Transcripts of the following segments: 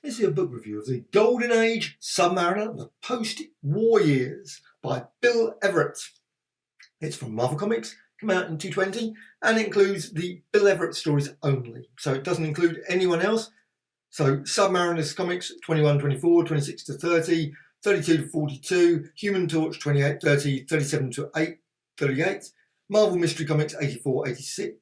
This is a book review of The Golden Age Submariner, the Post War Years by Bill Everett. It's from Marvel Comics, came out in 2020, and it includes the Bill Everett stories only. So it doesn't include anyone else. So Submariners Comics 21-24, 26-30, 32-42, Human Torch 28-30, 37-38, Marvel Mystery Comics 84-86,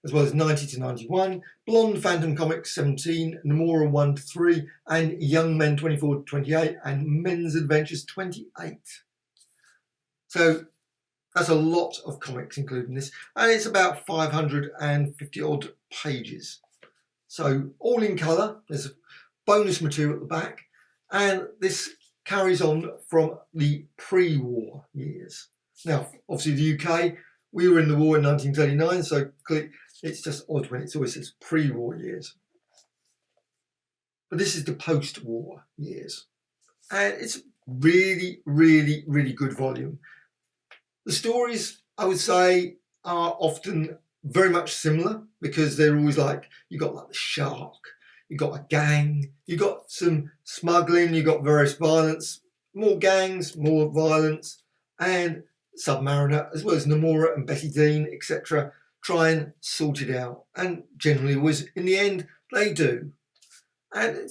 as well as 90-91, Blonde Phantom Comics 17, Namora 1-3, and Young Men 24-28, and Men's Adventures 28. So that's a lot of comics including this, and it's about 550 odd pages. So all in colour, there's bonus material at the back, and this carries on from the pre-war years. Now, obviously the UK, we were in the war in 1939, so it's just odd when it always says pre-war years. But this is the post-war years. And it's really, really, really good volume. The stories, I would say, are often very much similar because they're always like, you got like the shark, you got a gang, you got some smuggling, you got various violence, more gangs, more violence, and Submariner, as well as Namora and Betty Dean, etc., try and sort it out. And generally, always in the end, they do. And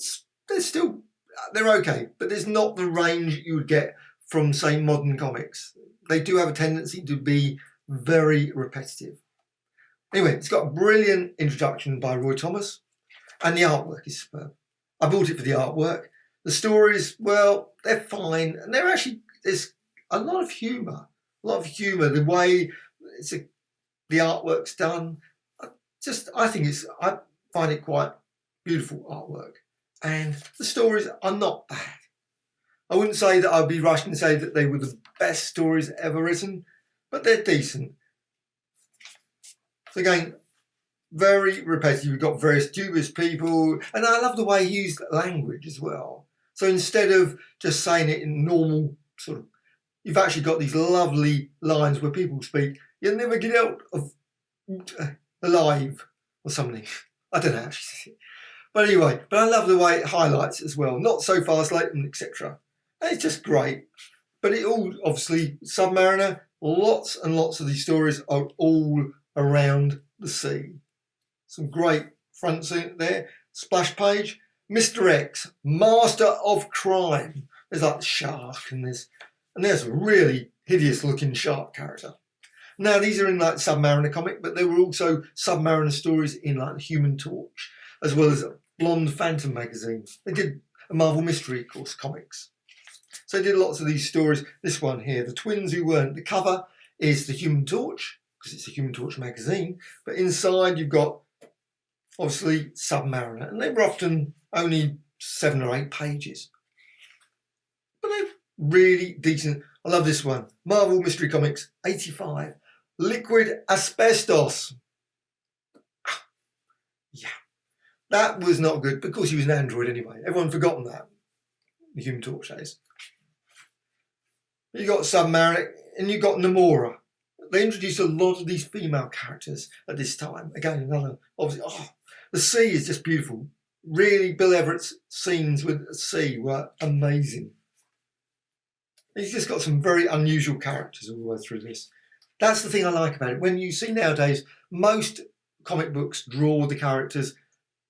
they're okay, but there's not the range you would get from, say, modern comics. They do have a tendency to be very repetitive. Anyway, it's got a brilliant introduction by Roy Thomas, and the artwork is superb. I bought it for the artwork. The stories, well, they're fine, and there's a lot of humour. The way the artwork's done. I find it quite beautiful artwork, and the stories are not bad. I wouldn't say that I'd be rushing to say that they were the best stories ever written, but they're decent. So again, very repetitive. You've got various dubious people, and I love the way he used language as well. So instead of just saying it in normal sort of, you've actually got these lovely lines where people speak, "You'll never get out of alive," or something. I don't know how she says it. But anyway, I love the way it highlights it as well. Not so fast, late, and etc. It's just great. But it all, obviously, Submariner, lots and lots of these stories are all around the sea. Some great front scene there. Splash page. Mr. X, Master of Crime. There's like the shark, and there's a really hideous looking shark character. Now these are in like Submariner comic, but there were also Submariner stories in like the Human Torch, as well as Blonde Phantom magazine. They did a Marvel Mystery, of course, comics. So they did lots of these stories. This one here, The Twins Who Weren't. The cover is the Human Torch, because it's a Human Torch magazine, but inside you've got obviously Submariner, and they were often only 7 or 8 pages. But they're really decent. I love this one. Marvel Mystery Comics 85. Liquid Asbestos. Yeah, that was not good because he was an android anyway. Everyone's forgotten that. The Human Torch days. You got Submariner and you got Namora. They introduced a lot of these female characters at this time. Again, another, obviously, the sea is just beautiful. Really, Bill Everett's scenes with the sea were amazing. He's just got some very unusual characters all the way through this. That's the thing I like about it. When you see nowadays, most comic books draw the characters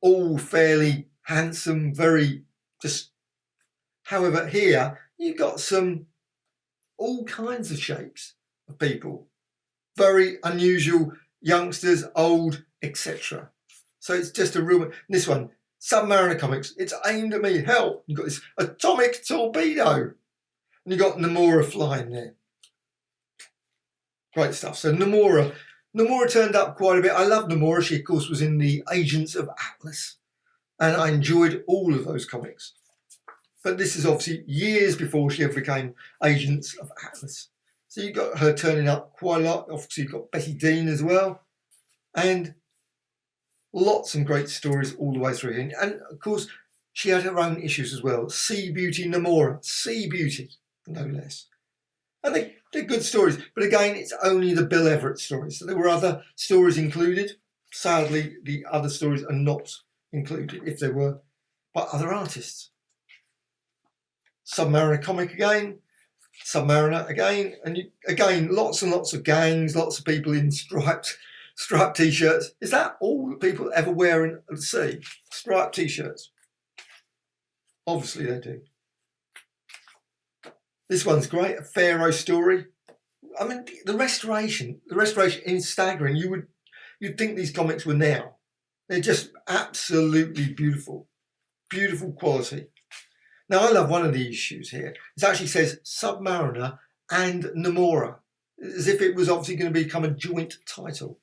all fairly handsome, very just. However, here you've got all kinds of shapes of people. Very unusual, youngsters, old, etc. So it's just a real. This one, Submariner Comics, it's aimed at me. Hell, you've got this atomic torpedo. And you've got Namora flying there. Great stuff. So Namora turned up quite a bit. I love Namora. She, of course, was in the Agents of Atlas. And I enjoyed all of those comics. But this is obviously years before she ever became Agents of Atlas. So you got her turning up quite a lot. Obviously, you've got Betty Dean as well. And lots of great stories all the way through here. And, of course, she had her own issues as well. Sea Beauty Namora. Sea Beauty. No less. And they're good stories. But again, it's only the Bill Everett stories. So there were other stories included. Sadly, the other stories are not included, if there were. by other artists. Submariner comic again, Submariner again, and again lots and lots of gangs, lots of people in striped t-shirts. Is that all that people ever wear at the sea? Striped t-shirts? Obviously they do. This one's great, a Pharaoh story. I mean, the restoration is staggering. You'd think these comics were now. They're just absolutely beautiful, beautiful quality. Now, I love one of the issues here. It actually says Submariner and Namora, as if it was obviously going to become a joint title,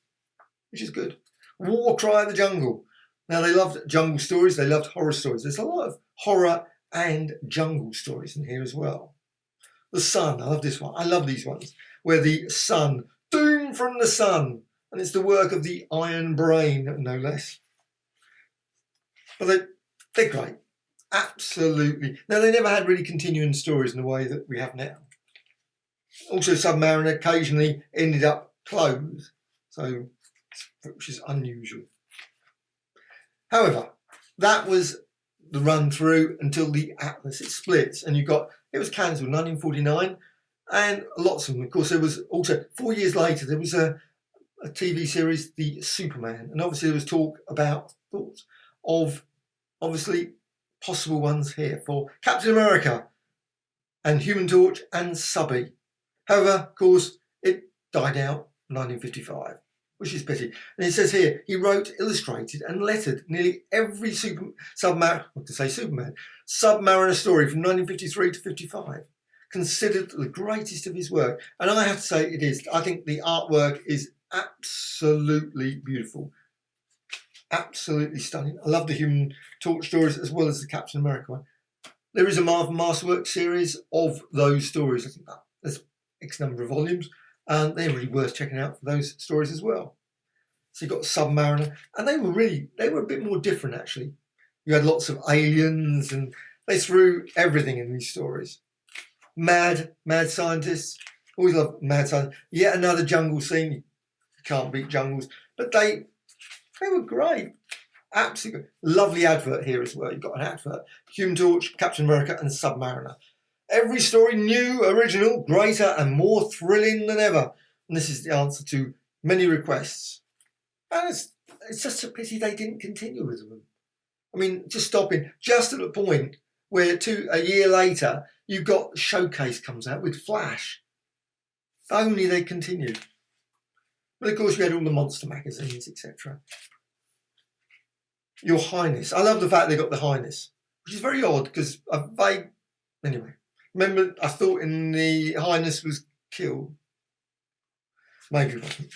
which is good. War Cry of the Jungle. Now, they loved jungle stories. They loved horror stories. There's a lot of horror and jungle stories in here as well. The Sun, I love this one. I love these ones, where the sun, doom from the sun, and it's the work of the Iron Brain, no less. But they're great, absolutely. Now, they never had really continuing stories in the way that we have now. Also, Submariner occasionally ended up closed, so which is unusual. However, that was the run through until the Atlas. It splits, and it was cancelled in 1949, and lots of them. Of course, there was also 4 years later there was a TV series, The Superman, and obviously there was thoughts of obviously possible ones here for Captain America and Human Torch and Subby. However, of course, it died out in 1955. Which is pity. And it says here, he wrote, illustrated and lettered nearly every Submariner story from 1953 to 55, considered the greatest of his work. And I have to say it is. I think the artwork is absolutely beautiful. Absolutely stunning. I love the Human Torch stories as well as the Captain America one. There is a Marvel Masterworks series of those stories. I think there's X number of volumes. And they're really worth checking out for those stories as well. So you've got Submariner, and they were a bit more different actually. You had lots of aliens, and they threw everything in these stories. Mad scientists, always love mad scientists. Yet another jungle scene. You can't beat jungles, but they were great. Absolutely lovely advert here as well. You've got an advert: Human Torch, Captain America, and Submariner. Every story new, original, greater and more thrilling than ever. And this is the answer to many requests. And it's just a pity they didn't continue with them. I mean, just stopping, just at the point where a year later, you've got Showcase comes out with Flash. If only they continued. But of course, you had all the monster magazines, etc. Your Highness. I love the fact they got the Highness, which is very odd because anyway. Remember, I thought in the Highness was killed. Maybe it wasn't.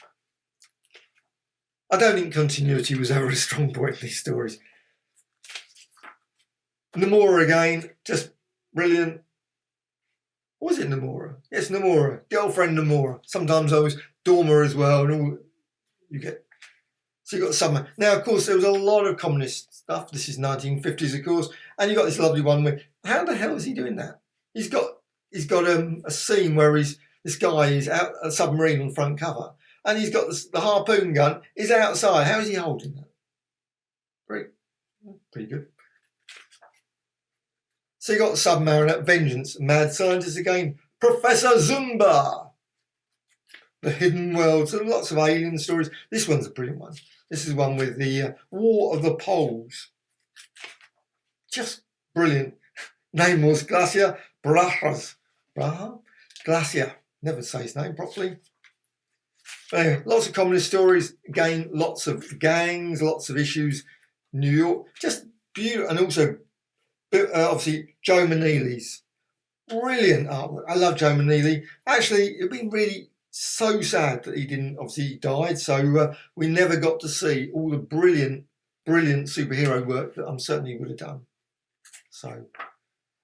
I don't think continuity was ever a strong point in these stories. Namora again, just brilliant. What was it, Namora? Yes, Namora. Girlfriend Namora. Sometimes I was Dorma as well, and all you get. So you got Summer. Now, of course, there was a lot of communist stuff. This is 1950s, of course, and you got this lovely one where, how the hell is he doing that? He's got a scene where this guy is out a submarine on front cover, and he's got the harpoon gun is outside. How is he holding that? Pretty good. So you got Submariner, Vengeance, Mad Scientist again, Professor Zumba, The Hidden World. So lots of alien stories. This one's a brilliant one. This is one with the War of the Poles. Just brilliant. Name was Glacier Glacier. Never say his name properly. But anyway, lots of communist stories. Again, lots of gangs, lots of issues. New York, just beautiful. And also, obviously, Joe Maneely's brilliant artwork. I love Joe Maneely. Actually, it'd been really so sad that he died. So we never got to see all the brilliant superhero work that I'm certainly would have done. So.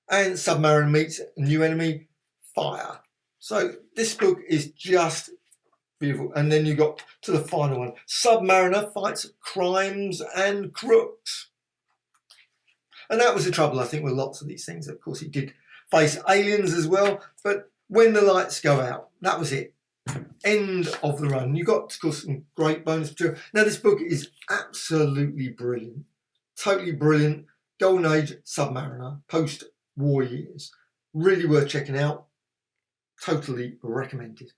And Submariner meets a new enemy, Fire. So this book is just beautiful. And then you got to the final one. Submariner fights crimes and crooks. And that was the trouble, I think, with lots of these things. Of course, he did face aliens as well. But when the lights go out, that was it. End of the run. You got, of course, some great bonus material. Now, this book is absolutely brilliant. Totally brilliant. Golden Age Submariner, Post War Years. Really worth checking out. Totally recommended.